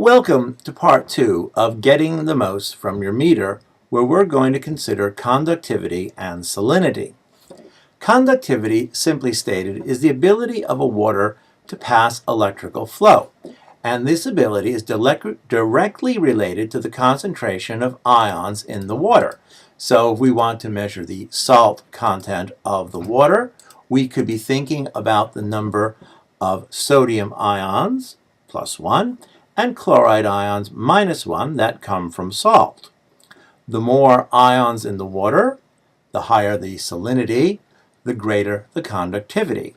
Welcome to part 2 of Getting the Most from Your Meter, where we're going to consider conductivity and salinity. Conductivity, simply stated, is the ability of a water to pass electrical flow, and this ability is directly related to the concentration of ions in the water. So if we want to measure the salt content of the water, we could be thinking about the number of sodium ions, +1, and chloride ions, -1, that come from salt. The more ions in the water, the higher the salinity, the greater the conductivity.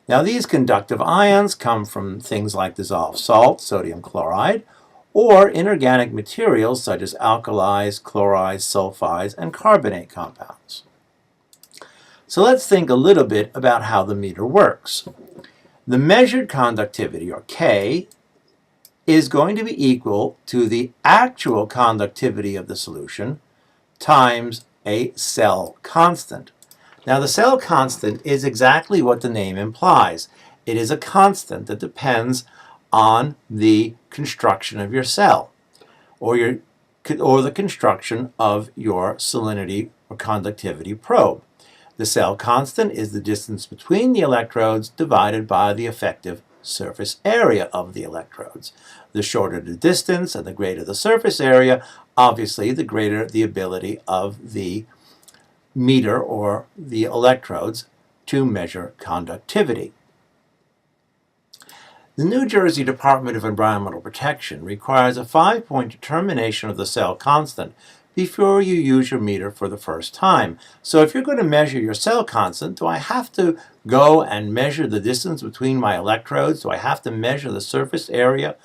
Now these conductive ions come from things like dissolved salt, sodium chloride, or inorganic materials such as alkalis, chlorides, sulfides, and carbonate compounds. So let's think a little bit about how the meter works. The measured conductivity, or K, is going to be equal to the actual conductivity of the solution times a cell constant. Now the cell constant is exactly what the name implies. It is a constant that depends on the construction of your cell or the construction of your salinity or conductivity probe. The cell constant is the distance between the electrodes divided by the effective surface area of the electrodes. The shorter the distance and the greater the surface area, obviously the greater the ability of the meter or the electrodes to measure conductivity. The New Jersey Department of Environmental Protection requires a 5-point determination of the cell constant before you use your meter for the first time. So if you're going to measure your cell constant, do I have to go and measure the distance between my electrodes? Do I have to measure the surface area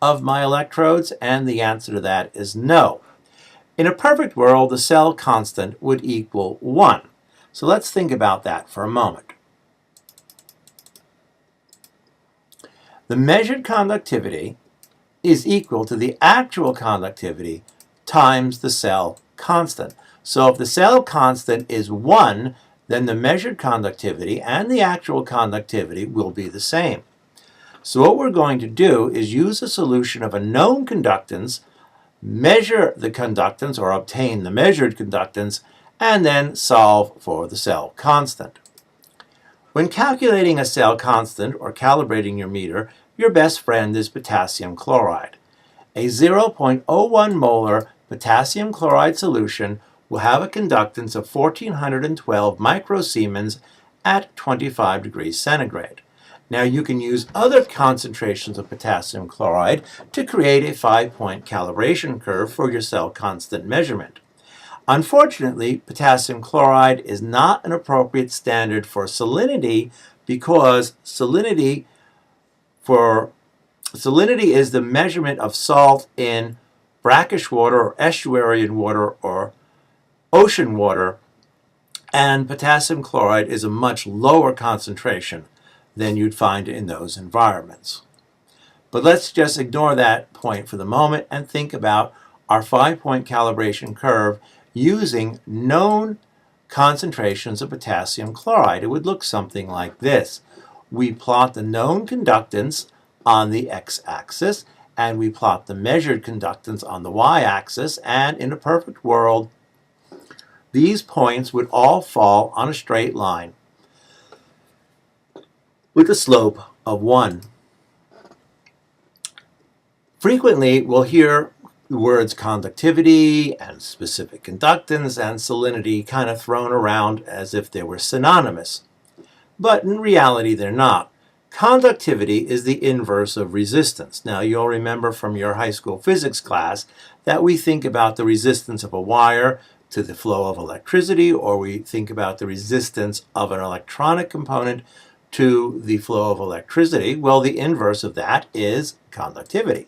of my electrodes? And the answer to that is no. In a perfect world, the cell constant would equal 1. So let's think about that for a moment. The measured conductivity is equal to the actual conductivity times the cell constant. So if the cell constant is 1, then the measured conductivity and the actual conductivity will be the same. So what we're going to do is use a solution of a known conductance, measure the conductance or obtain the measured conductance, and then solve for the cell constant. When calculating a cell constant or calibrating your meter, your best friend is potassium chloride. A 0.01 molar potassium chloride solution will have a conductance of 1412 microsiemens at 25 degrees centigrade. Now you can use other concentrations of potassium chloride to create a 5-point calibration curve for your cell constant measurement. Unfortunately, potassium chloride is not an appropriate standard for salinity because salinity is the measurement of salt in brackish water or estuarine water or ocean water, and potassium chloride is a much lower concentration than you'd find in those environments. But let's just ignore that point for the moment and think about our 5-point calibration curve using known concentrations of potassium chloride. It would look something like this. We plot the known conductance on the x-axis, and we plot the measured conductance on the y-axis, and in a perfect world, these points would all fall on a straight line with a slope of 1. Frequently, we'll hear the words conductivity and specific conductance and salinity kind of thrown around as if they were synonymous. But in reality, they're not. Conductivity is the inverse of resistance. Now, you'll remember from your high school physics class that we think about the resistance of a wire to the flow of electricity, or we think about the resistance of an electronic component to the flow of electricity. Well, the inverse of that is conductivity.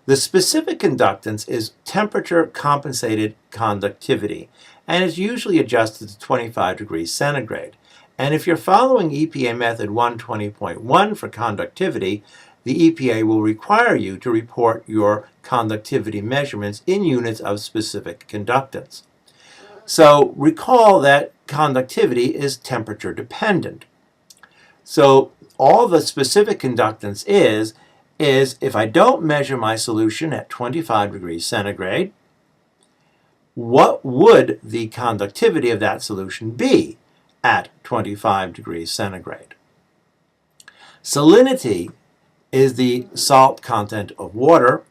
The specific conductance is temperature-compensated conductivity, and is usually adjusted to 25 degrees centigrade. And if you're following EPA method 120.1 for conductivity, the EPA will require you to report your conductivity measurements in units of specific conductance. So recall that conductivity is temperature dependent. So all the specific conductance is is if I don't measure my solution at 25 degrees centigrade, what would the conductivity of that solution be at 25 degrees centigrade? Salinity is the salt content of water,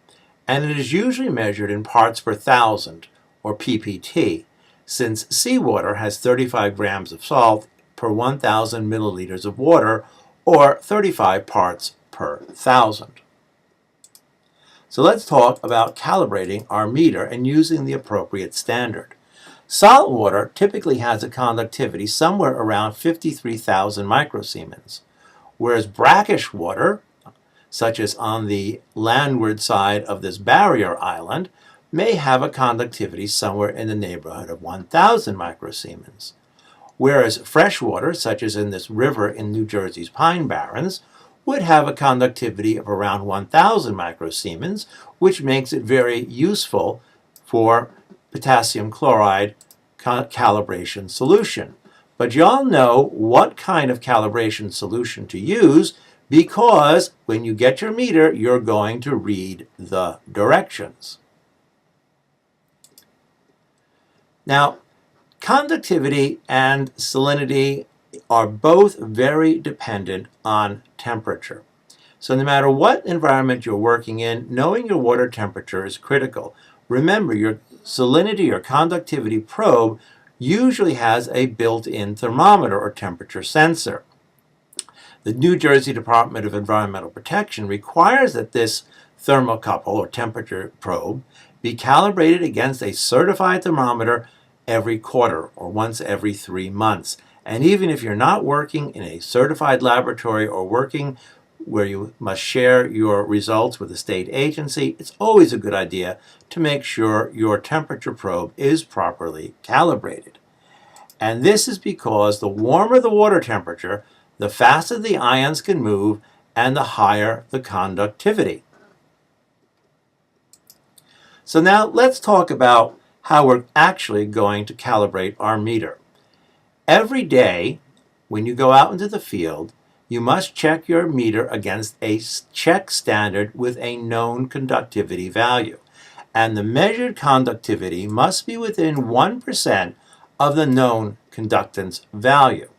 and it is usually measured in parts per thousand, or ppt, since seawater has 35 grams of salt per 1,000 milliliters of water, or 35 parts per thousand. So let's talk about calibrating our meter and using the appropriate standard. Salt water typically has a conductivity somewhere around 53,000 microsiemens, whereas brackish water, such as on the landward side of this barrier island, may have a conductivity somewhere in the neighborhood of 1,000 microsiemens. Whereas fresh water, such as in this river in New Jersey's Pine Barrens, would have a conductivity of around 1,000 microsiemens, which makes it very useful for potassium chloride calibration solution. But you all know what kind of calibration solution to use, because when you get your meter, you're going to read the directions. Now, conductivity and salinity are both very dependent on temperature. So no matter what environment you're working in, knowing your water temperature is critical. Remember, your salinity or conductivity probe usually has a built-in thermometer or temperature sensor. The New Jersey Department of Environmental Protection requires that this thermocouple or temperature probe be calibrated against a certified thermometer every quarter or once every 3 months. And even if you're not working in a certified laboratory or working where you must share your results with a state agency, it's always a good idea to make sure your temperature probe is properly calibrated. And this is because the warmer the water temperature, the faster the ions can move and the higher the conductivity. So now let's talk about how we're actually going to calibrate our meter. Every day, when you go out into the field, you must check your meter against a check standard with a known conductivity value. And the measured conductivity must be within 1% of the known conductance value.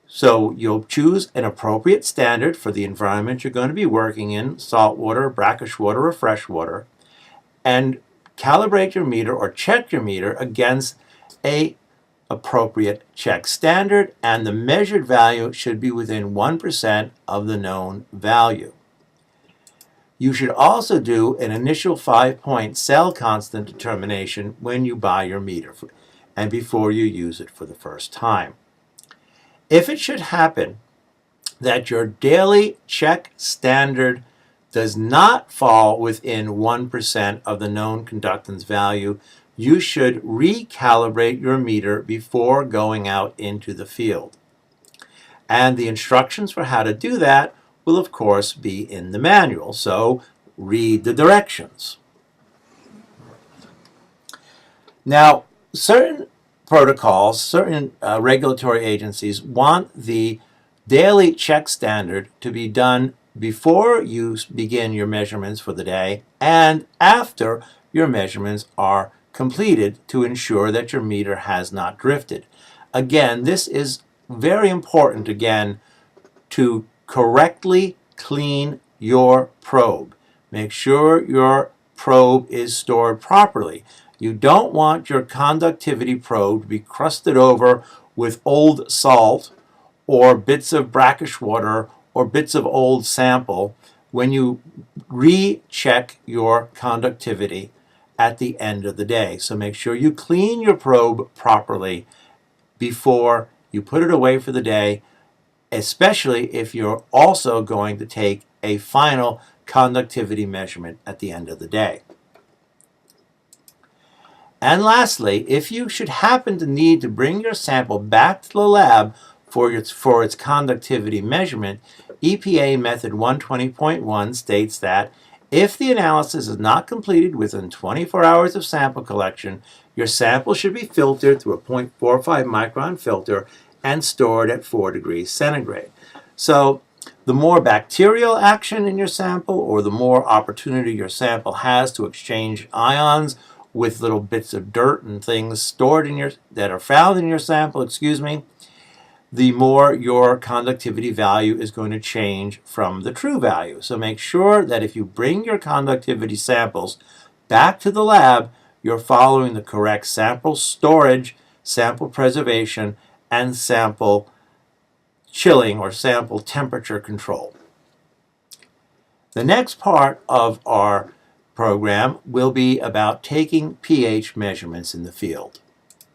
So you'll choose an appropriate standard for the environment you're going to be working in, salt water, brackish water, or fresh water, and calibrate your meter or check your meter against a appropriate check standard, and the measured value should be within 1% of the known value. You should also do an initial 5-point cell constant determination when you buy your meter and before you use it for the first time. If it should happen that your daily check standard does not fall within 1% of the known conductance value, you should recalibrate your meter before going out into the field. And the instructions for how to do that will, of course, be in the manual, so read the directions. Now, certain protocols, certain regulatory agencies want the daily check standard to be done before you begin your measurements for the day and after your measurements are completed to ensure that your meter has not drifted. Again, this is very important, again, to correctly clean your probe. Make sure your probe is stored properly. You don't want your conductivity probe to be crusted over with old salt or bits of brackish water or bits of old sample when you recheck your conductivity at the end of the day. So make sure you clean your probe properly before you put it away for the day, especially if you're also going to take a final conductivity measurement at the end of the day. And lastly, if you should happen to need to bring your sample back to the lab for its conductivity measurement, EPA Method 120.1 states that if the analysis is not completed within 24 hours of sample collection, your sample should be filtered through a 0.45 micron filter and stored at 4 degrees centigrade. So The more bacterial action in your sample, or the more opportunity your sample has to exchange ions with little bits of dirt and things stored in that are found in your sample, the more your conductivity value is going to change from the true value. So make sure that if you bring your conductivity samples back to the lab, you're following the correct sample storage, sample preservation, and sample chilling or sample temperature control. The next part of our program will be about taking pH measurements in the field.